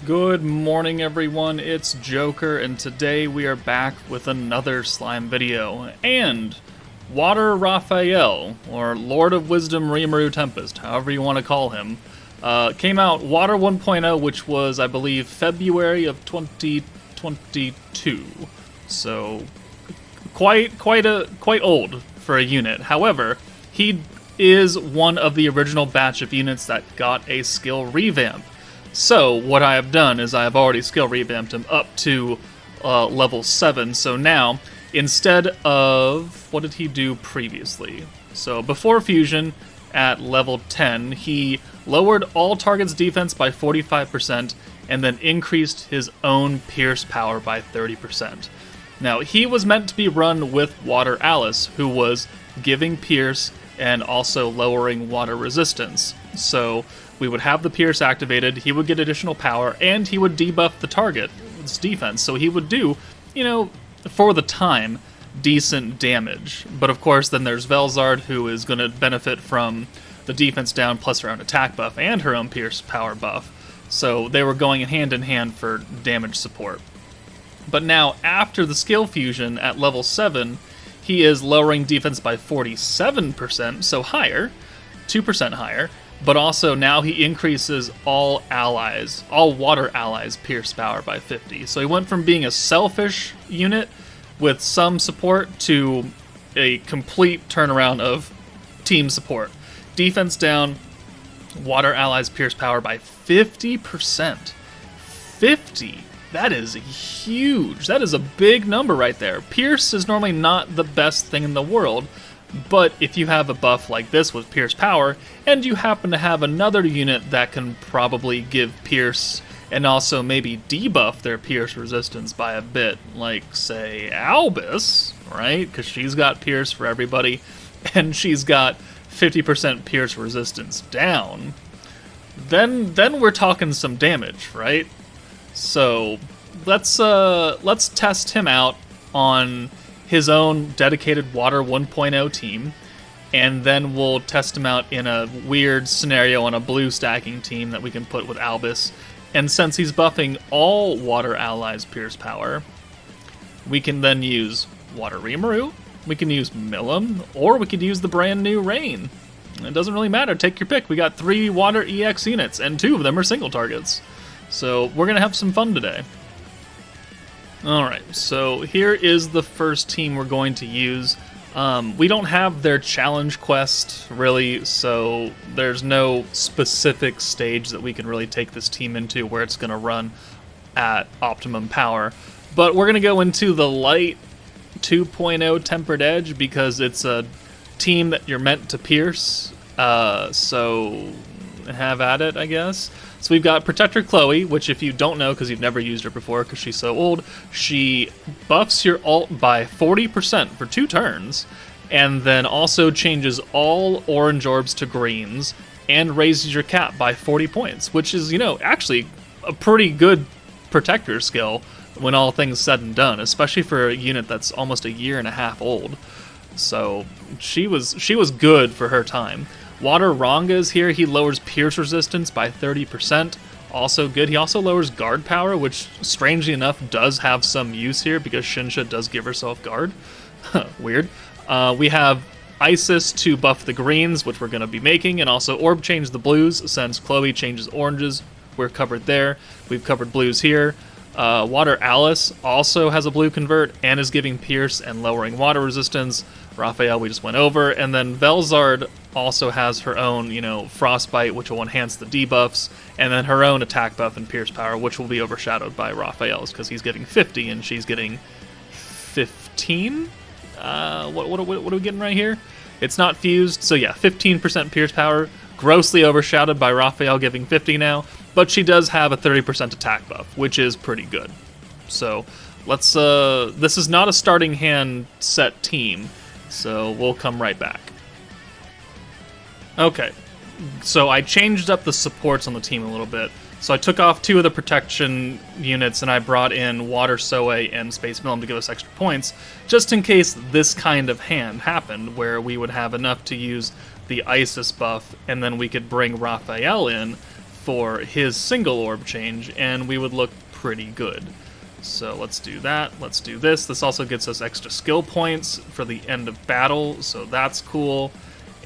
Good morning, everyone. It's Joker, and today we are back with another slime video. And Water Raphael, or Lord of Wisdom Rimuru Tempest, however you want to call him, came out Water 1.0, which was, I believe, February of 2022. So quite old for a unit. However, he is one of the original batch of units that got a skill revamp. So, what I have done is I have already skill revamped him up to level 7, so now, instead of... what did he do previously? So, before fusion, at level 10, he lowered all targets' defense by 45%, and then increased his own pierce power by 30%. Now, he was meant to be run with Water Alice, who was giving pierce and also lowering water resistance. So we would have the pierce activated, he would get additional power, and he would debuff the target's defense. So he would do, for the time, decent damage. But of course, then there's Velzard, who is going to benefit from the defense down plus her own attack buff and her own pierce power buff. So they were going hand in hand for damage support. But now, after the skill fusion at level 7, he is lowering defense by 47%, so higher, 2% higher, but also now he increases all water allies' pierce power by 50. So he went from being a selfish unit with some support to a complete turnaround of team support. Defense down, water allies' pierce power by 50%. 50! That is huge. That is a big number right there. Pierce is normally not the best thing in the world, but if you have a buff like this with Pierce Power, and you happen to have another unit that can probably give Pierce and also maybe debuff their Pierce resistance by a bit, like, say, Albus, right? Because she's got Pierce for everybody, and she's got 50% Pierce resistance down, then we're talking some damage, right? So let's test him out on his own dedicated Water 1.0 team, and then we'll test him out in a weird scenario on a blue stacking team that we can put with Albus. And since he's buffing all water allies' pierce power, we can then use Water Rimuru, we can use Milim, or we could use the brand new Rain. It doesn't really matter, take your pick. We got 3 Water EX units, and 2 of them are single targets. So we're going to have some fun today. Alright, so here is the first team we're going to use. We don't have their challenge quest, really, so there's no specific stage that we can really take this team into where it's going to run at optimum power. But we're going to go into the light 2.0 Tempered Edge because it's a team that you're meant to pierce, so have at it, I guess. So we've got Protector Chloe, which if you don't know because you've never used her before because she's so old, she buffs your ult by 40% for 2 turns, and then also changes all orange orbs to greens, and raises your cap by 40 points, which is, actually a pretty good Protector skill when all things said and done, especially for a unit that's almost a year and a half old. So she was good for her time. Water Ranga is here. He lowers pierce resistance by 30%. Also good. He also lowers guard power, which strangely enough does have some use here because Shinsha does give herself guard. Weird. We have Isis to buff the greens, which we're going to be making, and also Orb change the blues since Chloe changes oranges. We're covered there. We've covered blues here. Water Alice also has a blue convert and is giving pierce and lowering water resistance. Raphael we just went over, and then Velzard also has her own, Frostbite, which will enhance the debuffs, and then her own attack buff and pierce power, which will be overshadowed by Raphael's because he's getting 50 and she's getting 15. What are we getting right here? It's not fused, so yeah, 15% pierce power, grossly overshadowed by Raphael giving 50 now, but she does have a 30% attack buff, which is pretty good. So let's. This is not a starting hand set team. So we'll come right back. Okay, so I changed up the supports on the team a little bit. So I took off 2 of the protection units and I brought in Water Soe and Space Milim to give us extra points, just in case this kind of hand happened, where we would have enough to use the Isis buff, and then we could bring Raphael in for his single orb change, and we would look pretty good. So let's do that. Let's do this. This also gets us extra skill points for the end of battle, so that's cool.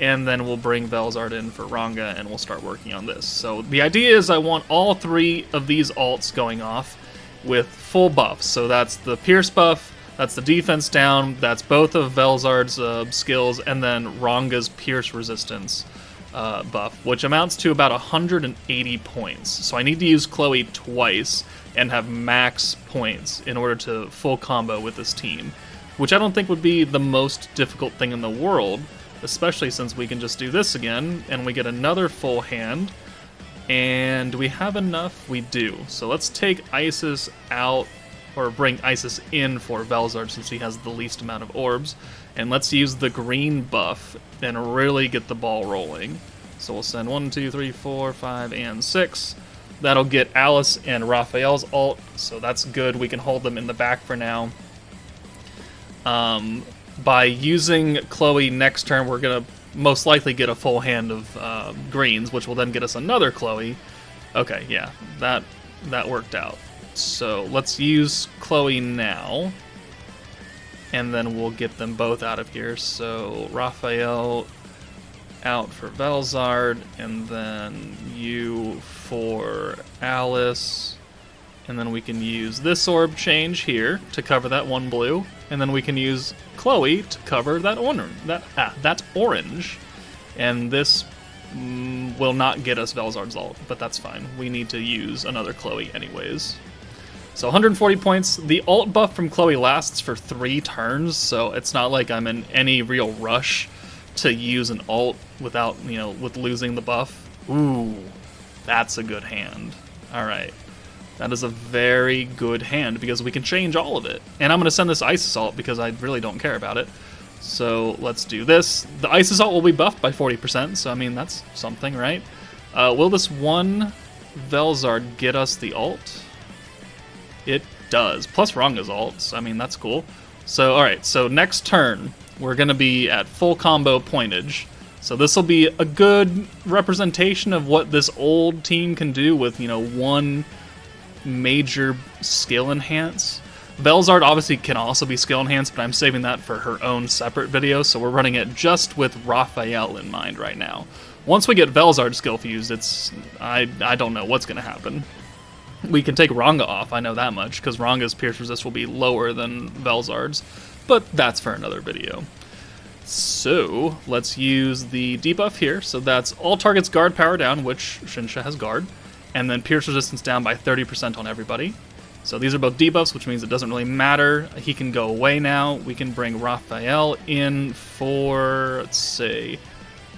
And then we'll bring Velzard in for Ranga, and we'll start working on this. So the idea is I want all 3 of these alts going off with full buffs. So that's the Pierce buff, that's the defense down, that's both of Velzard's skills, and then Ranga's Pierce resistance buff, which amounts to about 180 points. So I need to use Chloe twice and have max points in order to full combo with this team, which I don't think would be the most difficult thing in the world, especially since we can just do this again, and we get another full hand, and we have enough? We do. So let's take Isis out, or bring Isis in for Velzard since he has the least amount of orbs, and let's use the green buff and really get the ball rolling. So we'll send 1, 2, 3, 4, 5, and 6. That'll get Alice and Raphael's ult, so that's good. We can hold them in the back for now. By using Chloe next turn, we're going to most likely get a full hand of greens, which will then get us another Chloe. Okay, yeah, that worked out. So let's use Chloe now, and then we'll get them both out of here. So Raphael out for Velzard, and then you for Alice, and then we can use this orb change here to cover that 1 blue, and then we can use Chloe to cover that orange, and this will not get us Velzard's ult, but that's fine. We need to use another Chloe anyways. So 140 points. The ult buff from Chloe lasts for 3 turns, so it's not like I'm in any real rush to use an ult without, with losing the buff. Ooh, that's a good hand. All right. That is a very good hand because we can change all of it. And I'm going to send this Isis ult because I really don't care about it. So let's do this. The Isis ult will be buffed by 40%, so I mean, that's something, right? Will this one Velzard get us the ult? It does. Plus Ranga's ults. I mean, that's cool. So, alright, so next turn, we're going to be at full combo pointage. So this will be a good representation of what this old team can do with, one major skill enhance. Velzard obviously can also be skill enhanced, but I'm saving that for her own separate video, so we're running it just with Raphael in mind right now. Once we get Velzard skill fused, I don't know what's going to happen. We can take Ranga off, I know that much, because Ranga's Pierce Resist will be lower than Velzard's, but that's for another video. So, let's use the debuff here. So that's all targets guard power down, which Shinsha has guard, and then Pierce Resistance down by 30% on everybody. So these are both debuffs, which means it doesn't really matter. He can go away now. We can bring Raphael in for, let's say,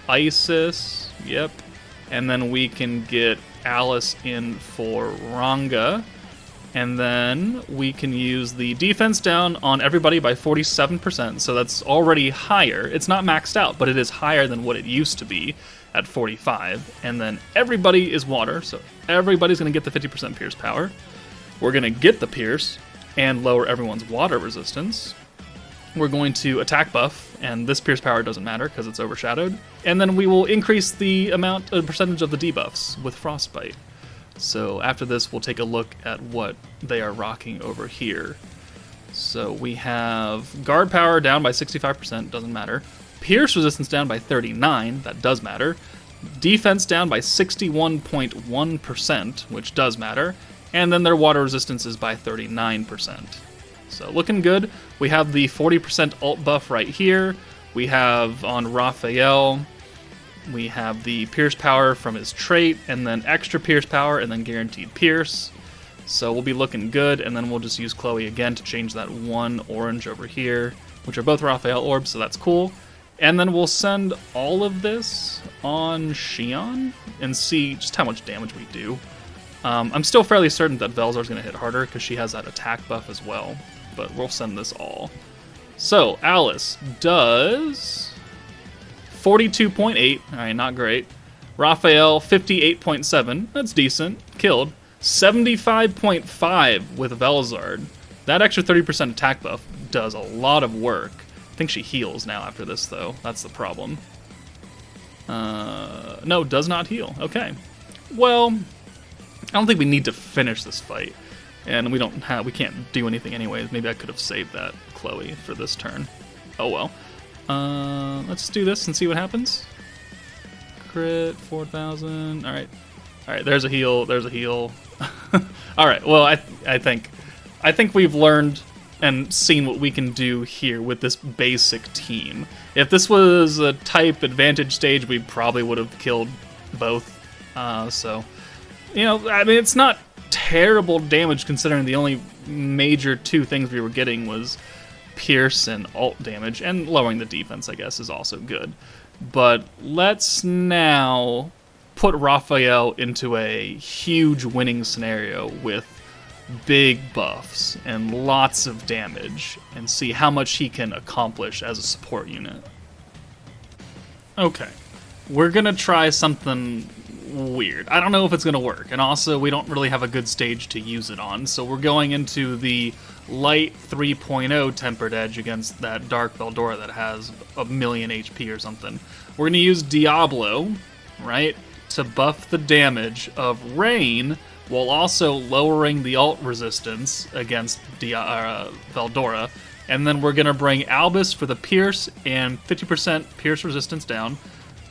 Isis. Yep. And then we can get Alice in for Ranga. And then we can use the defense down on everybody by 47%. So that's already higher. It's not maxed out, but it is higher than what it used to be at 45. And then everybody is water, so everybody's going to get the 50% pierce power. We're going to get the pierce and lower everyone's water resistance. We're going to attack buff, and this pierce power doesn't matter because it's overshadowed. And then we will increase the percentage of the debuffs with frostbite. So after this, we'll take a look at what they are rocking over here. So we have guard power down by 65%, doesn't matter. Pierce resistance down by 39, that does matter. Defense down by 61.1%, which does matter. And then their water resistance is by 39%. So looking good. We have the 40% ult buff right here. We have on Raphael, we have the pierce power from his trait, and then extra pierce power, and then guaranteed pierce. So we'll be looking good, and then we'll just use Chloe again to change that one orange over here, which are both Raphael orbs, so that's cool. And then we'll send all of this on Xion and see just how much damage we do. I'm still fairly certain that Velzard's going to hit harder because she has that attack buff as well, but we'll send this all. So, Alice does 42.8, alright, not great. Raphael, 58.7, that's decent, killed. 75.5 with Velzard. That extra 30% attack buff does a lot of work. I think she heals now after this, though. That's the problem. No, does not heal. Okay. Well, I don't think we need to finish this fight. And we can't do anything anyways. Maybe I could have saved that Chloe for this turn. Oh well. Let's do this and see what happens. Crit, 4,000. Alright. Alright, there's a heal. There's a heal. Alright, well, I think we've learned and seen what we can do here with this basic team. If this was a type advantage stage, we probably would have killed both. So, you know, I mean, it's not terrible damage considering the only major two things we were getting was pierce and alt damage, and lowering the defense, I guess, is also good. But let's now put Raphael into a huge winning scenario with big buffs and lots of damage and see how much he can accomplish as a support unit. Okay, we're gonna try something weird. I don't know if it's gonna work, and also we don't really have a good stage to use it on, so we're going into the light 3.0 tempered edge against that dark Veldora that has 1,000,000 HP or something. We're gonna use Diablo, right, to buff the damage of Rain while also lowering the alt resistance against Veldora, and then we're gonna bring Albus for the pierce and 50% pierce resistance down,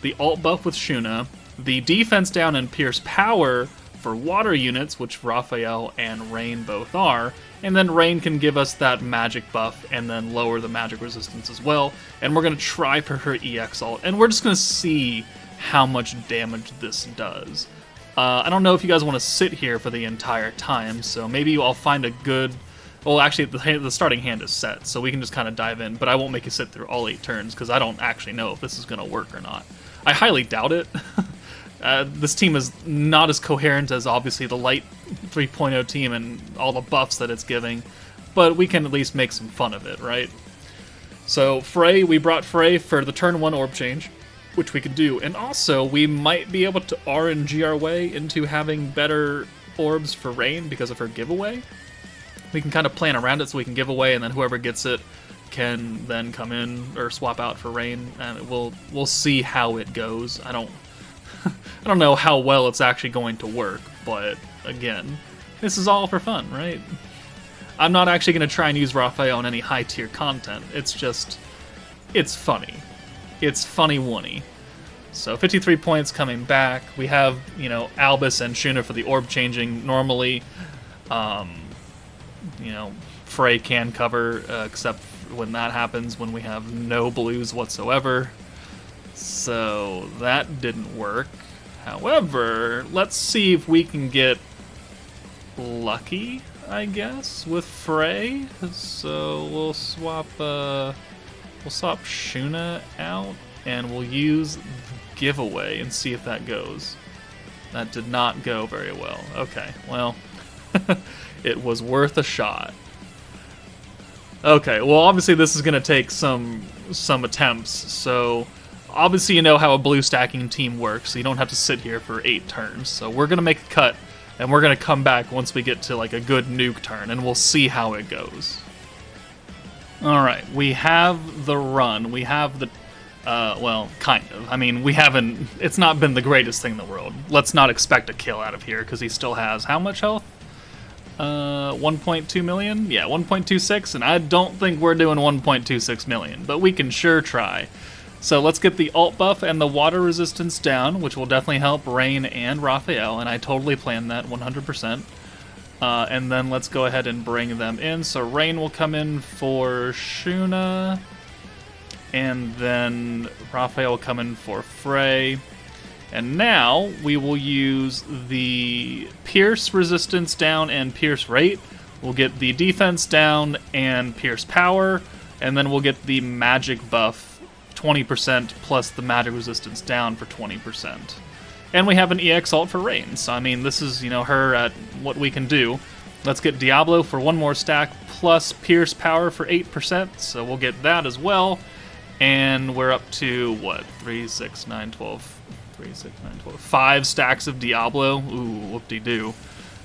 the alt buff with Shuna, the defense down and pierce power for water units, which Raphael and Rain both are, and then Rain can give us that magic buff and then lower the magic resistance as well, and we're going to try for her EX ult, and we're just going to see how much damage this does. I don't know if you guys want to sit here for the entire time, so maybe I'll find a good... Well, actually, the starting hand is set, so we can just kind of dive in, but I won't make you sit through all 8 turns, because I don't actually know if this is going to work or not. I highly doubt it. This team is not as coherent as, obviously, the Light 3.0 team and all the buffs that it's giving, but we can at least make some fun of it, right? So, Frey, we brought Frey for the turn 1 orb change, which we could do, and also, we might be able to RNG our way into having better orbs for Rain because of her giveaway. We can kind of plan around it so we can give away, and then whoever gets it can then come in or swap out for Rain, and we'll see how it goes. I don't know how well it's actually going to work, but again, this is all for fun, right? I'm not actually going to try and use Raphael on any high-tier content. It's just, it's funny. It's funny-wunny. So 53 points coming back. We have, you know, Albus and Shuna for the orb changing normally. You know, Frey can cover, except when that happens, when we have no blues whatsoever. So that didn't work. However, let's see if we can get lucky, I guess, with Frey. So we'll swap Shuna out, and we'll use giveaway and see if that goes. That did not go very well. Okay, well, it was worth a shot. Okay, well, obviously this is going to take some attempts, so obviously you know how a blue stacking team works, so you don't have to sit here for 8 turns. So we're going to make a cut, and we're going to come back once we get to like a good nuke turn, and we'll see how it goes. Alright, we have the run. We have the... well, kind of. I mean, it's not been the greatest thing in the world. Let's not expect a kill out of here, because he still has how much health? 1.2 million? Yeah, 1.26, and I don't think we're doing 1.26 million, but we can sure try. So let's get the alt buff and the water resistance down, which will definitely help Rain and Raphael, and I totally planned that 100%. And then let's go ahead and bring them in. So Rain will come in for Shuna, and then Raphael will come in for Frey. And now we will use the Pierce resistance down and Pierce rate. We'll get the defense down and Pierce power, and then we'll get the magic buff 20% plus the magic resistance down for 20%. And we have an EX ult for Rain, so I mean, this is, you know, her at what we can do. Let's get Diablo for 1 more stack plus Pierce power for 8%, so we'll get that as well. And we're up to, what, 3, 6, 9, 12... 3, 6, 9, 12. 5 stacks of Diablo. Ooh, whoop-de-doo.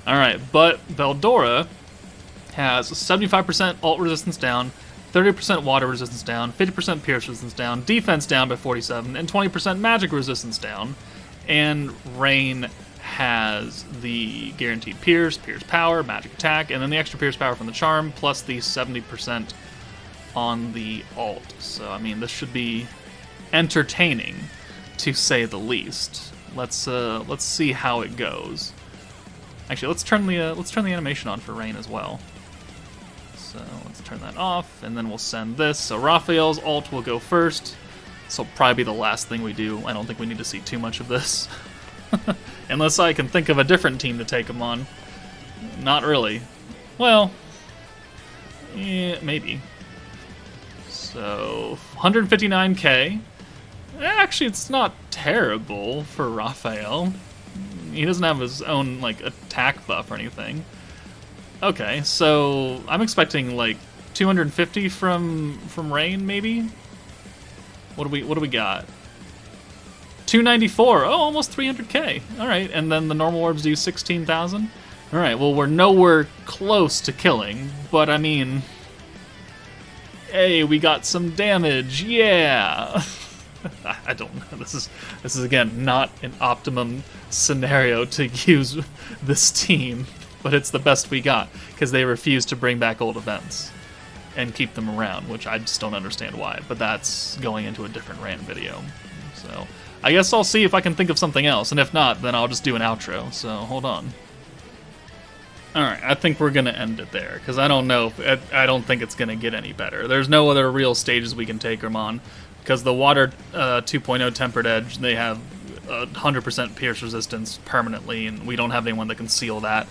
Alright, but Veldora has 75% ult resistance down, 30% water resistance down, 50% pierce resistance down, defense down by 47, and 20% magic resistance down. And Rain has the guaranteed Pierce, Pierce Power, Magic Attack, and then the extra Pierce Power from the Charm, plus the 70% on the alt. So, I mean, this should be entertaining, to say the least. Let's see how it goes. Actually, let's turn the animation on for rain as well. So let's turn that off, and then we'll send this. So Raphael's alt will go first. This will probably be the last thing we do. I don't think we need to see too much of this. Unless I can think of a different team to take him on. Not really. Well, yeah, maybe. So, 159k. Actually, it's not terrible for Raphael. He doesn't have his own, like, attack buff or anything. Okay, so I'm expecting, like, 250 from Rain, maybe? What do we got? 294. Oh, almost 300k. All right, and then the normal orbs do 16,000. All right, well, we're nowhere close to killing, but I mean, hey, we got some damage. Yeah. I don't know. This is again not an optimum scenario to use this team, but it's the best we got because they refuse to bring back old events and keep them around, which I just don't understand why. But that's going into a different rant video. So I guess I'll see if I can think of something else, and if not, then I'll just do an outro. So hold on. Alright, I think we're going to end it there, because I don't know, I don't think it's going to get any better. There's no other real stages we can take them on, because the Water 2.0 Tempered Edge, they have 100% pierce resistance permanently, and we don't have anyone that can seal that,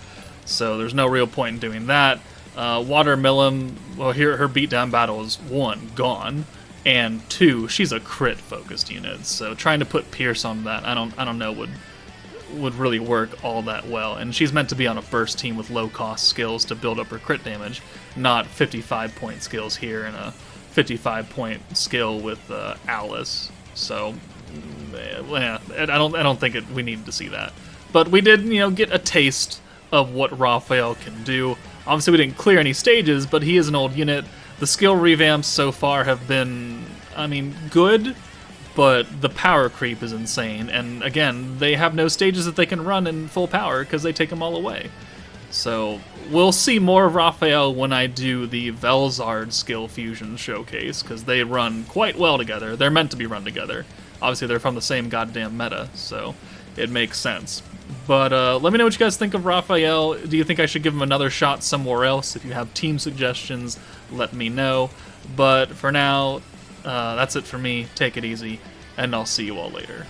so there's no real point in doing that. Water Milim, well, here her beatdown battle is 1, gone, and 2, she's a crit-focused unit, so trying to put pierce on that, I don't know, would really work all that well. And she's meant to be on a burst team with low-cost skills to build up her crit damage, not 55-point skills here and a 55-point skill with Alice. So, yeah, I don't think we needed to see that. But we did, get a taste of what Raphael can do. Obviously, we didn't clear any stages, but he is an old unit. The skill revamps so far have been, I mean, good, but the power creep is insane, and again, they have no stages that they can run in full power because they take them all away. So we'll see more of Raphael when I do the Velzard skill fusion showcase, because they run quite well together. They're meant to be run together. Obviously, they're from the same goddamn meta, so it makes sense. But let me know what you guys think of Raphael. Do you think I should give him another shot somewhere else? If you have team suggestions, let me know. But for now, that's it for me. Take it easy, and I'll see you all later.